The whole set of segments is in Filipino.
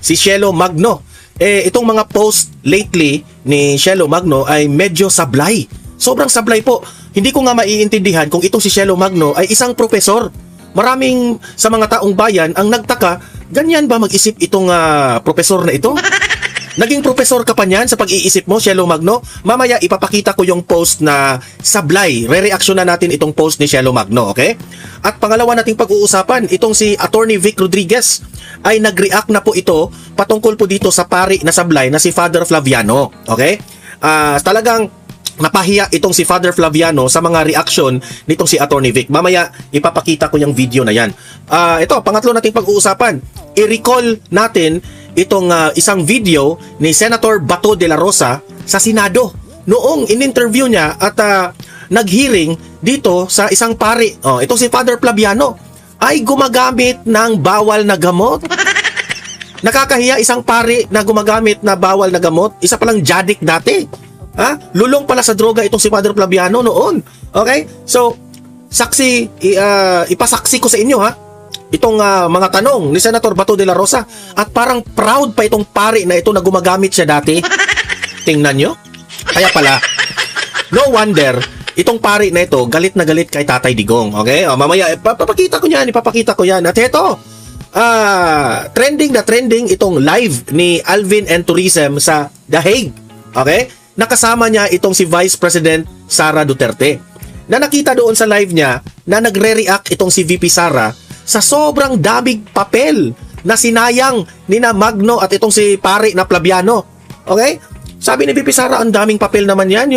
si Shelo Magno. Itong mga post lately ni Shelo Magno ay medyo sablay. Sobrang sablay po. Hindi ko nga maiintindihan kung itong si Shelo Magno ay isang propesor. Maraming sa mga taong bayan ang nagtaka, ganyan ba mag-isip itong propesor na ito? Naging profesor ka pa niyan sa pag-iisip mo, Shelo Magno? Mamaya ipapakita ko yung post na sablay. Re-reaction na natin itong post ni Shelo Magno, okay? At pangalawa nating pag-uusapan, itong si Attorney Vic Rodriguez ay nag-react na po ito patungkol po dito sa pari na sablay na si Father Flaviano, okay? Talagang napahiya itong si Father Flaviano sa mga reaction nitong si Attorney Vic. Mamaya ipapakita ko yung video na yan. Ito, pangatlo nating pag-uusapan. I-recall natin itong isang video ni Senator Bato de la Rosa sa Senado noong in-interview niya at nag-hearing dito sa isang pari. Itong si Father Flaviano ay gumagamit ng bawal na gamot. Nakakahiya, isang pari na gumagamit na bawal na gamot. Isa palang jadik dati. Lulong pala sa droga itong si Father Flaviano noon. Okay? So, ipasaksi ko sa inyo itong mga tanong ni Senator Bato de la Rosa at parang proud pa itong pari na ito na gumagamit siya dati. Tingnan nyo. Kaya pala, no wonder itong pari na ito galit na galit kay Tatay Digong. Okay? Mamaya ipapakita ko yan. At ito, trending na trending itong live ni Alvin and Tourism sa The Hague. Okay? Nakasama niya itong si Vice President Sara Duterte. Na nakita doon sa live niya na nagre-react itong si VP Sara sa sobrang daming papel na sinayang ni na Magno at itong si pare na Flaviano. Okay? Sabi ni VP Sara, ang daming papel naman yan.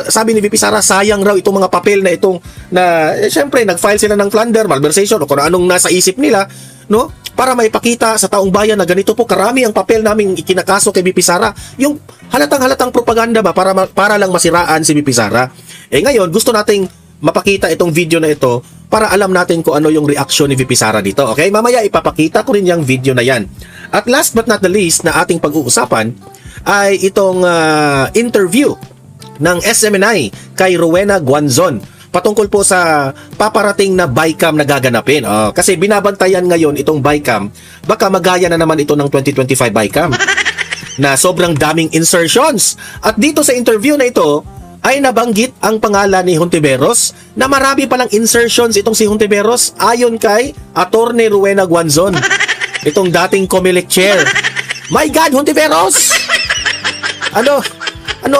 Sabi ni VP Sara, sayang raw itong mga papel na itong syempre, nag-file sila ng plunder, malversation o kung anong nasa isip nila, no? Para maipakita sa taong bayan na ganito po karami ang papel naming ikinakaso kay VP Sara. Yung halatang propaganda ba para lang masiraan si VP Sara. Ngayon, gusto nating mapakita itong video na ito para alam natin kung ano yung reaction ni VP Sara dito. Okay? Mamaya ipapakita ko rin yung video na yan. At last but not the least na ating pag-uusapan ay itong interview ng SMNI kay Rowena Guanzon patungkol po sa paparating na BICAM na gaganapin. Kasi binabantayan ngayon itong BICAM, baka magaya na naman ito ng 2025 BICAM na sobrang daming insertions. At dito sa interview na ito, ay nabanggit ang pangalan ni Hontiveros na marami palang insertions itong si Hontiveros ayon kay Attorney Rowena Guanzon, itong dating COMELEC chair. My God, Hontiveros! Ano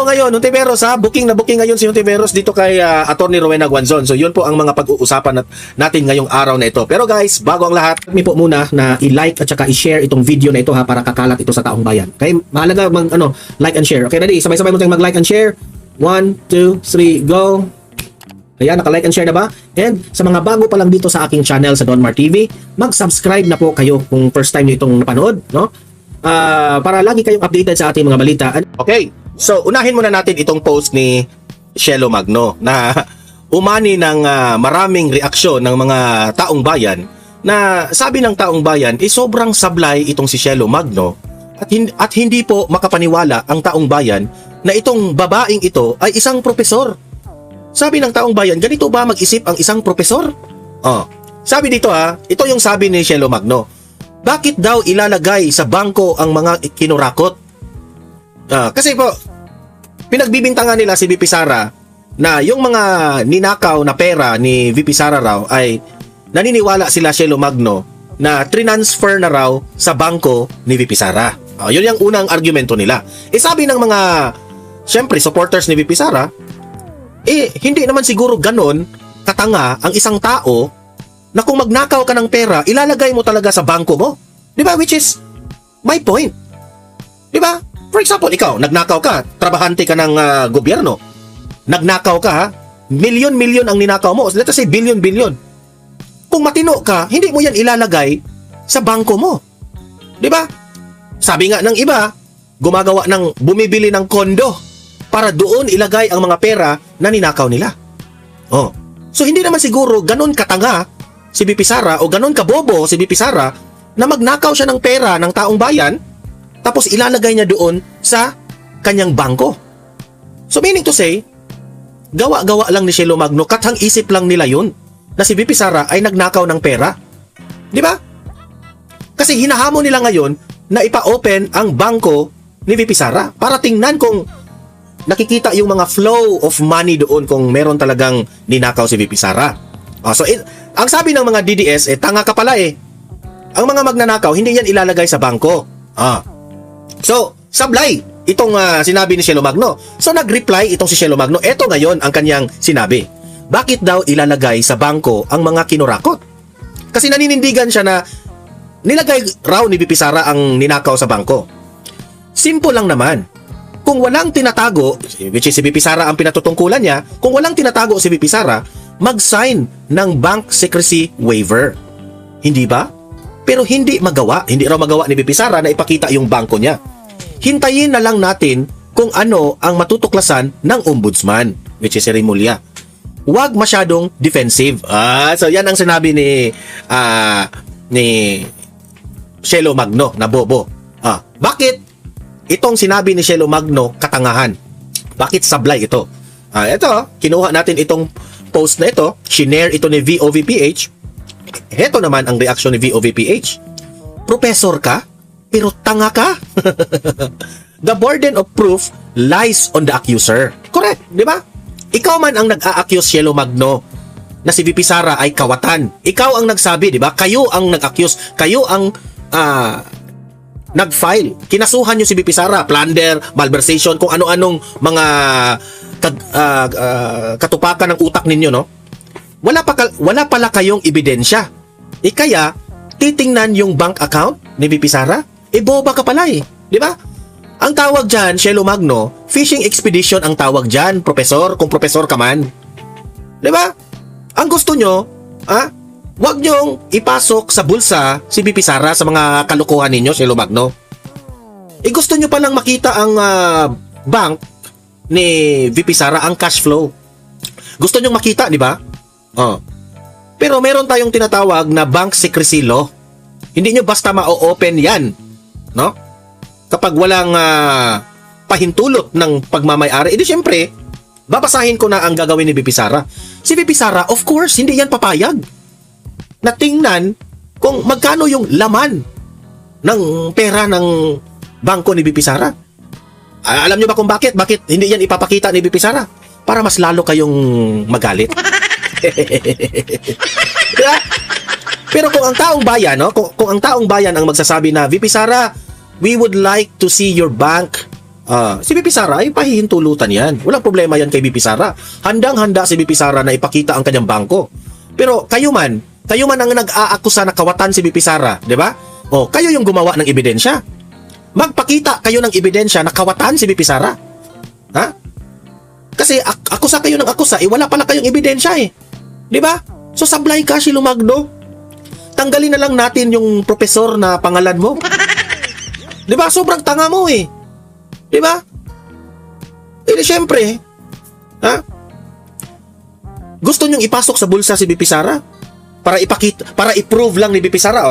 ngayon, Hontiveros booking na booking ngayon si Hontiveros dito kay Attorney Rowena Guanzon. So yun po ang mga pag-uusapan natin ngayong araw na ito. Pero guys, bago ang lahat, may po muna na i-like at saka i-share itong video na ito para kakalat ito sa taong bayan. Okay, mahalaga like and share. Okay, ready? Sabay-sabay mo tayong mag-like and share. 1, 2, 3, go! Ayan, naka-like and share na ba? And sa mga bago pa lang dito sa aking channel sa Don Mar TV, mag-subscribe na po kayo kung first time nyo itong napanood, no? Para lagi kayong updated sa ating mga balita. Okay, so unahin muna natin itong post ni Shelo Magno na umani ng maraming reaksyon ng mga taong bayan na sabi ng taong bayan, sobrang sablay itong si Shelo Magno at hindi po makapaniwala ang taong bayan na itong babaeng ito ay isang propesor. Sabi ng taong bayan, ganito ba mag-isip ang isang propesor? Sabi dito ito yung sabi ni Shelo Magno. Bakit daw ilalagay sa bangko ang mga kinurakot? Kasi po, pinagbibintangan nila si VP Sara na yung mga ninakaw na pera ni VP Sara raw ay naniniwala sila Shelo Magno na transfer na raw sa bangko ni VP Sara. Yun yung unang argumento nila. Sabi ng mga siyempre, supporters ni VP Sara, hindi naman siguro ganon katanga ang isang tao na kung magnakaw ka ng pera, ilalagay mo talaga sa bangko mo. Di ba? Which is my point. Di ba? For example, ikaw, nagnakaw ka, trabahante ka ng gobyerno. Nagnakaw ka, milyon-milyon ang ninakaw mo. Let's say, bilyon-bilyon. Kung matino ka, hindi mo yan ilalagay sa bangko mo. Di ba? Sabi nga ng iba, bumibili ng kondo para doon ilagay ang mga pera na ninakaw nila. So hindi naman siguro ganun katanga si VP Sara o ganun kabobo si VP Sara na magnakaw siya ng pera ng taong bayan tapos ilalagay niya doon sa kanyang bangko. So meaning to say, gawa-gawa lang ni Shelo Magno, kathang isip lang nila yun na si VP Sara ay nagnakaw ng pera. Di ba? Kasi hinahamon nila ngayon na ipa-open ang bangko ni VP Sara para tingnan kung nakikita yung mga flow of money doon kung meron talagang ninakaw si VP Sara. Ang sabi ng mga DDS, tanga ka pala eh. Ang mga magnanakaw, hindi yan ilalagay sa bangko. So, sablay itong sinabi ni Shelo Magno. So, nag-reply itong si Shelo Magno. Ito ngayon ang kanyang sinabi. Bakit daw ilalagay sa bangko ang mga kinurakot? Kasi naninindigan siya na nilagay raw ni VP Sara ang ninakaw sa bangko. Simple lang naman. Kung walang tinatago, which is si VP Sara ang pinatutungkulan niya, kung walang tinatago si VP Sara, mag-sign ng bank secrecy waiver. Hindi ba? Pero hindi raw magawa ni VP Sara na ipakita yung bangko niya. Hintayin na lang natin kung ano ang matutuklasan ng ombudsman, which is si Remulla. Huwag masyadong defensive. So yan ang sinabi ni Shelo Magno na bobo. Bakit itong sinabi ni Shelo Magno katangahan? Bakit sablay ito? Ito, kinuha natin itong post na ito, shinare ito ni VOVPH. Heto naman ang reaksyon ni VOVPH. Professor ka, pero tanga ka. The burden of proof lies on the accuser. Correct, di ba? Ikaw man ang nag-a-accuse, Shelo Magno, na si VP Sara ay kawatan. Ikaw ang nagsabi, di ba? Kayo ang nag-accuse. Kayo ang nag-file. Kinasuhan nyo si VP Sara, plunder, malversation, kung ano-anong mga katupakan ng utak ninyo, no? Wala pala kayong ebidensya. Kaya, titingnan yung bank account ni VP Sara? Boba ka pala eh. Di ba? Ang tawag dyan, Shelo Magno, fishing expedition ang tawag dyan, professor, kung professor ka man. Di ba? Ang gusto nyo, wag nyong ipasok sa bulsa si VP Sara sa mga kalukuhan ninyo, Shelo Magno. Gusto nyo palang makita ang bank ni VP Sara, ang cash flow. Gusto nyong makita, di ba? Pero meron tayong tinatawag na bank secrecy law. Hindi nyo basta ma-open yan, no? Kapag walang pahintulot ng pagmamay-ari, syempre, babasahin ko na ang gagawin ni VP Sara. Si VP Sara, of course, hindi yan papayag na tingnan kung magkano yung laman ng pera ng bangko ni VP Sara. Alam nyo ba kung bakit? Bakit hindi yan ipapakita ni VP Sara? Para mas lalo kayong magalit. Diba? Pero kung ang taong bayan, no? Kung ang taong bayan ang magsasabi na, VP Sara, we would like to see your bank. Si VP Sara ay pahihintulutan yan. Walang problema yan kay VP Sara. Handang-handa si VP Sara na ipakita ang kanyang bangko. Pero kayo man ang nag-aakusa na kawatan si VP Sara, di ba? Kayo yung gumawa ng ebidensya. Magpakita kayo ng ebidensya na kawatan si VP Sara. Kasi akusa kayo ng akusa, wala pala kayong ebidensya eh. Di ba? So sablay ka, Shelo Magno. Tanggalin na lang natin yung professor na pangalan mo. Di ba? Sobrang tanga mo eh. Di ba? Siyempre, gusto nyong ipasok sa bulsa si VP Sara para ipakita, para i-prove lang ni VP Sara.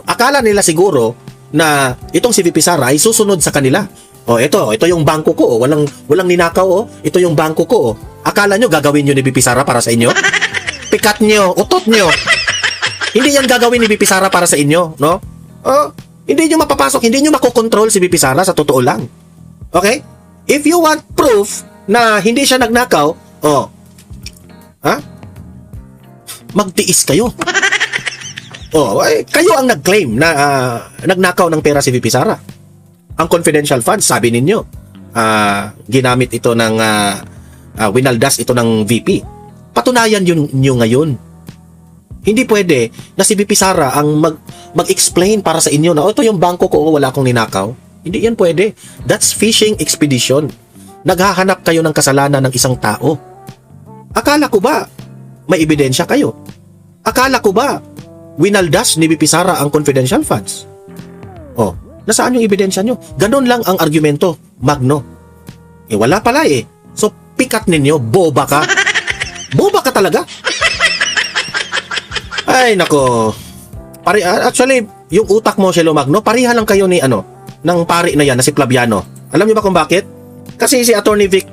Akala nila siguro na itong si VP Sara ay susunod sa kanila. Ito yung bangko ko. Walang ninakaw. Ito yung bangko ko. Akala nyo gagawin nyo ni VP Sara para sa inyo? Pikat nyo, utot nyo. Hindi yan gagawin ni VP Sara para sa inyo, no? Hindi nyo mapapasok, hindi nyo makokontrol si VP Sara, sa totoo lang. Okay? If you want proof na hindi siya nagnakaw, magtiis kayo. Kayo ang nag-claim na nagnakaw ng pera si VP Sara. Ang confidential funds, sabi ninyo, ginamit ito ng winaldas ito ng VP. Patunayan yun nyo ngayon. Hindi pwede na si VP Sara ang mag-explain para sa inyo na ito yung bangko ko, wala akong ninakaw. Hindi yan pwede. That's fishing expedition. Naghahanap kayo ng kasalanan ng isang tao. Akala ko ba may ebidensya kayo? Akala ko ba winaldas ni VP Sara ang confidential funds? Nasaan yung ebidensya nyo? Ganon lang ang argumento, Magno. Wala pala eh. So, pikat ninyo, boba ka. Boba ka talaga. Ay, nako. Actually, yung utak mo, Shelo Magno, pariha lang kayo ni, ng pari na yan, na si Flaviano. Alam niyo ba kung bakit? Kasi si Attorney Vic,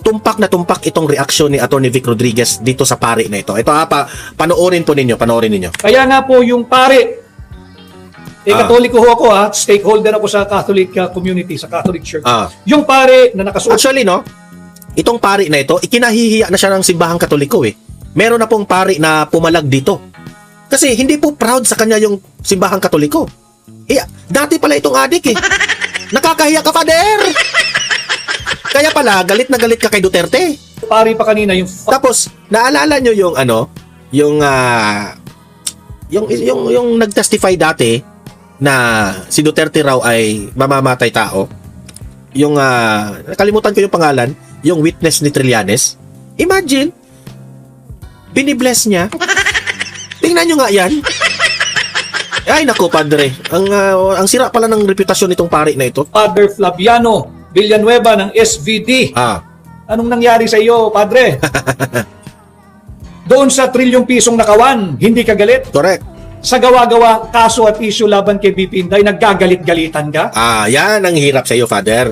tumpak na tumpak itong reaksyon ni Attorney Vic Rodriguez dito sa pari na ito. Ito panoorin po ninyo, Kaya nga po yung pari Katoliko ho ako stakeholder ako sa Catholic community, sa Catholic Church. Yung pare na nakasuot. Actually, no, itong pari na ito, ikinahihiya na siya ng simbahang Katoliko eh. Meron na pong pari na pumalag dito. Kasi hindi po proud sa kanya yung simbahang Katoliko. Dati pala itong adik eh. Nakakahiya ka, Father! Kaya pala, galit na galit ka kay Duterte. Pari pa kanina yung... Tapos, naalala nyo yung yung nag-testify dati na si Duterte raw ay mamamatay tao. Yung, nakalimutan ko yung pangalan, yung witness ni Trillanes. Imagine, binibless niya. Tingnan nyo nga yan. Ay, nako, Padre. Ang sira pala ng reputasyon nitong pari na ito. Father Flaviano Villanueva ng SVD. Anong nangyari sa iyo, Padre? Doon sa trilyong pisong nakawan, hindi ka galit? Correct. Sa gawa-gawa, kaso at issue laban kay BP Inday, naggagalit-galitan ka? Yan ang hirap sa iyo, Father.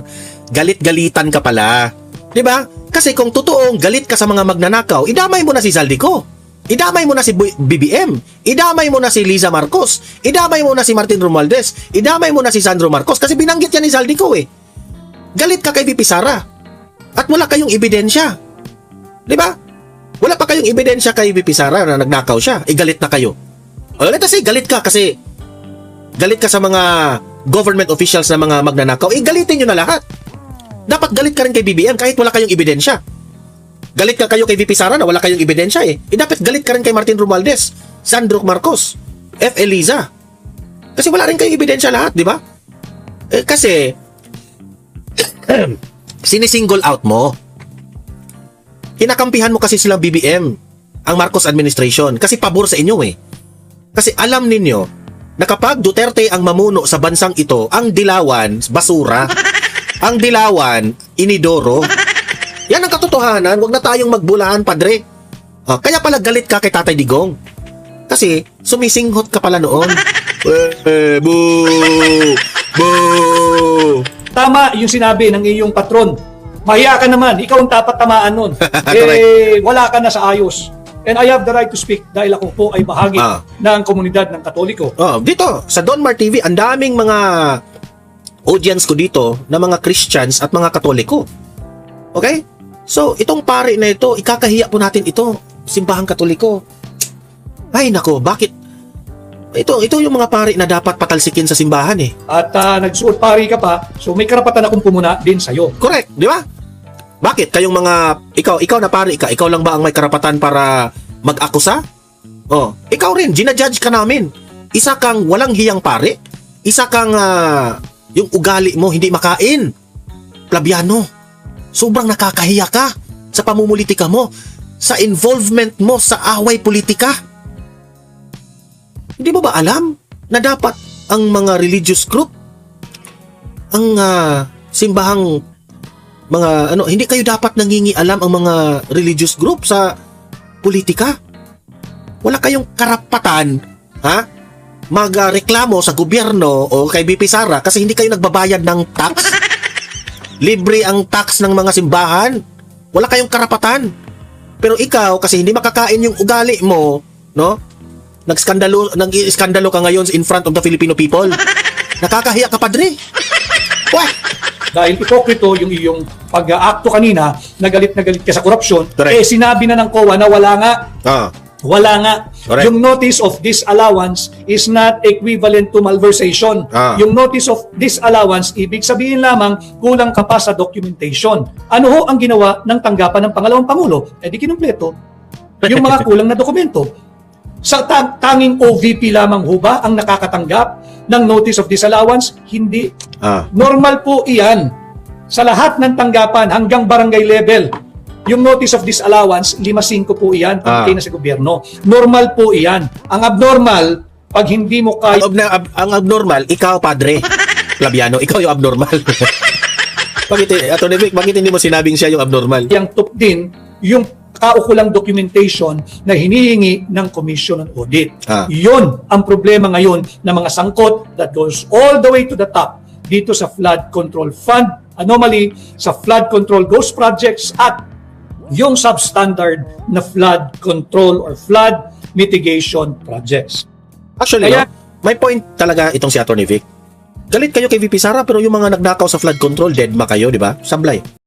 Galit-galitan ka pala. 'Di ba? Kasi kung totoong galit ka sa mga magnanakaw, idamay mo na si Zaldico. Idamay mo na si BBM. Idamay mo na si Liza Marcos. Idamay mo na si Martin Romualdez. Idamay mo na si Sandro Marcos kasi binanggit yan ni Zaldico eh. Galit ka kay VP Sara. At wala kayong ebidensya. 'Di ba? Wala pa kayong ebidensya kay VP Sara na nagnakaw siya. Galit na kayo. Kasi galit ka kasi galit ka sa mga government officials na mga magnanakaw. Galitin nyo na lahat. Dapat galit ka rin kay BBM kahit wala kayong ebidensya. Galit ka kayo kay VP Sara na wala kayong ebidensya eh. Dapat galit ka rin kay Martin Romualdez, Sandro Marcos, F. Eliza. Kasi wala rin kayong ebidensya lahat, di ba? Kasi sinisingle out mo. Kinakampihan mo kasi silang BBM, ang Marcos administration, kasi pabor sa inyo eh. Kasi alam ninyo na kapag Duterte ang mamuno sa bansang ito, ang Dilawan, basura. Ang Dilawan, inidoro. Yan ang katotohanan. Huwag na tayong magbulaan, Padre. Kaya pala galit ka kay Tatay Digong. Kasi sumisinghot ka pala noon. Boo! Boo! Tama yung sinabi ng iyong patron. Mahiya ka naman. Ikaw ang dapat tamaan nun. Wala ka na sa ayos. And I have the right to speak dahil ako po ay bahagi ng komunidad ng Katoliko. Dito, sa Donmar TV, ang daming mga audience ko dito na mga Christians at mga Katoliko. Okay? So, itong pari na ito, ikakahiya po natin ito, simbahang Katoliko. Ay, nako, bakit? Ito yung mga pari na dapat patalsikin sa simbahan eh. At nagsuot pari ka pa, so may karapatan akong pumuna din sa'yo. Correct, di ba? Bakit? Kayong mga, ikaw na pari ka, ikaw lang ba ang may karapatan para mag-akusa? Ikaw rin, ginajudge ka namin. Isa kang walang hiyang pari. Isa kang, yung ugali mo hindi makain. Flaviano. Sobrang nakakahiya ka sa pamumulitika mo, sa involvement mo sa away politika. Hindi mo ba alam na dapat ang mga religious group, ang simbahang mga hindi kayo dapat nangingialam ang mga religious group sa politika? Wala kayong karapatan, magreklamo sa gobyerno o kay BP Sara kasi hindi kayo nagbabayad ng tax. Libre ang tax ng mga simbahan. Wala kayong karapatan. Pero ikaw, kasi hindi makakain yung ugali mo, no? Nag-iskandalo ka ngayon in front of the Filipino people. Nakakahiya ka, Padre. Wah! Dahil ipokrito yung iyong pag-aakto kanina, na galit ka sa korupsyon, sinabi na ng COA na wala nga. Wala nga. Correct. Yung notice of disallowance is not equivalent to malversation. Yung notice of disallowance, ibig sabihin lamang kulang ka pa sa documentation. Ano ho ang ginawa ng tanggapan ng pangalawang Pangulo? Di kinumpleto yung mga kulang na dokumento. Sa tanging OVP lamang ho ba ang nakakatanggap ng notice of disallowance? Hindi. Normal po iyan sa lahat ng tanggapan hanggang barangay level. Yung notice of disallowance, 5-5 po iyan, pagkakay na sa gobyerno. Normal po iyan. Ang abnormal, pag hindi mo kaya... Ang abnormal, ikaw, Padre. Flaviano, ikaw yung abnormal. Bakit hindi mo sinabing siya yung abnormal? Yang top din, yung kaukulang documentation na hinihingi ng Commission on Audit. Yun ang problema ngayon ng mga sangkot that goes all the way to the top dito sa Flood Control Fund anomaly, sa Flood Control Ghost Projects at yung substandard na flood control or flood mitigation projects. Actually, Kaya, may point talaga itong si Attorney Vic. Galit kayo kay VP Sara pero yung mga nagnakaw sa flood control, deadma kayo, di ba? Sablay.